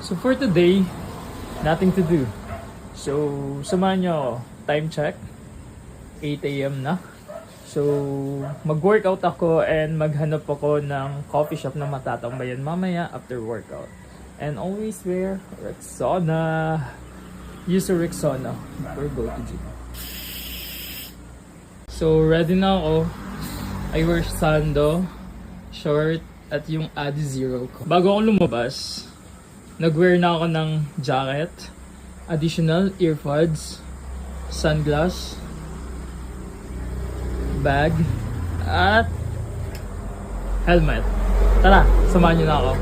So for today, nothing to do. So samahan nyo ako. Time check, 8 AM na. So mag-workout ako and maghanap ako ng coffee shop na matatambayan mamaya after workout. And always wear Rexona. Use a Rexona before go to gym. So ready na ako. I wear sando, short, at yung Adizero ko. Bago ako lumabas, nag-wear na ako ng jacket, additional earbuds, sunglass, bag, at helmet. Tara, samahan niyo na ako.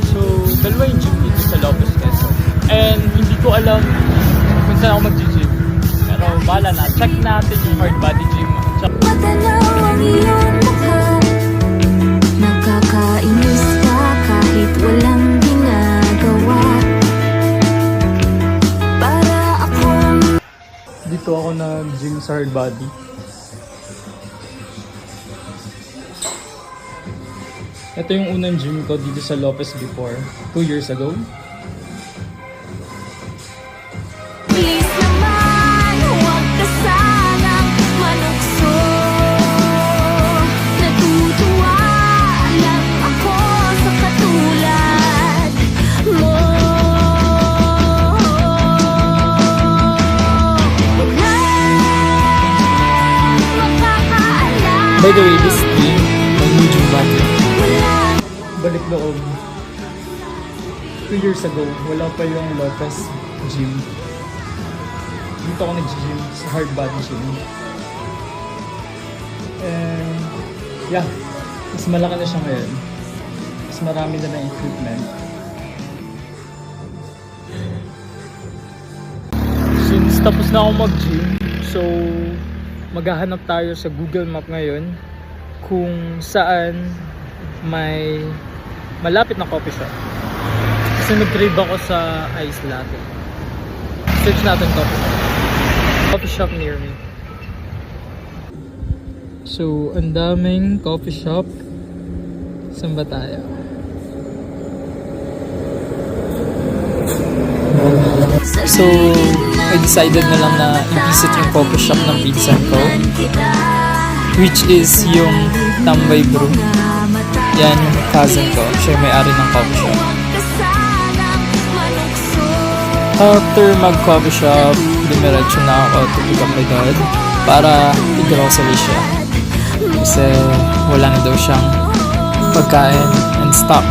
So, dalawa yung gym dito sa Lopez, Quezon. And hindi ko alam kung saan ako mag-gym. Pero bahala na, check natin yung hard body gym. Matanaw ang iyong mukha, nakakainis ka kahit walang ginagawa. Para akong Dito ako nag-gym sa hard body. Ito yung unang gym ko dito sa Lopez before, 2 years ago. please naman, huwag ka sanang malukso. Natutuwa lang ako sa katulad mo. Walang makakaalam. By the way, this gym, may new gym body. Wala Balik loob. 2 years ago, wala pa yung Lopez gym. Dito ako nag-gym sa hard body gym. And yeah, mas malaki na siya ngayon. Mas marami na ng equipment. Since tapos na ako mag-gym, so maghahanap tayo sa Google Map ngayon kung saan may malapit na coffee shop. Kasi nag-crave ako sa ice latte. Search natin coffee shop near me. So, ang daming coffee shop. Saan ba tayo? So, I decided na lang na i-visit yung coffee shop ng pinsan ko, which is yung Tambay Brew. Yan yung cousin ko. Siya yung may-ari ng coffee shop. After mag-coffee shop, dumiretso na ako to pick up my dad para i-grocery siya. Kasi wala na daw siyang pagkain and stock.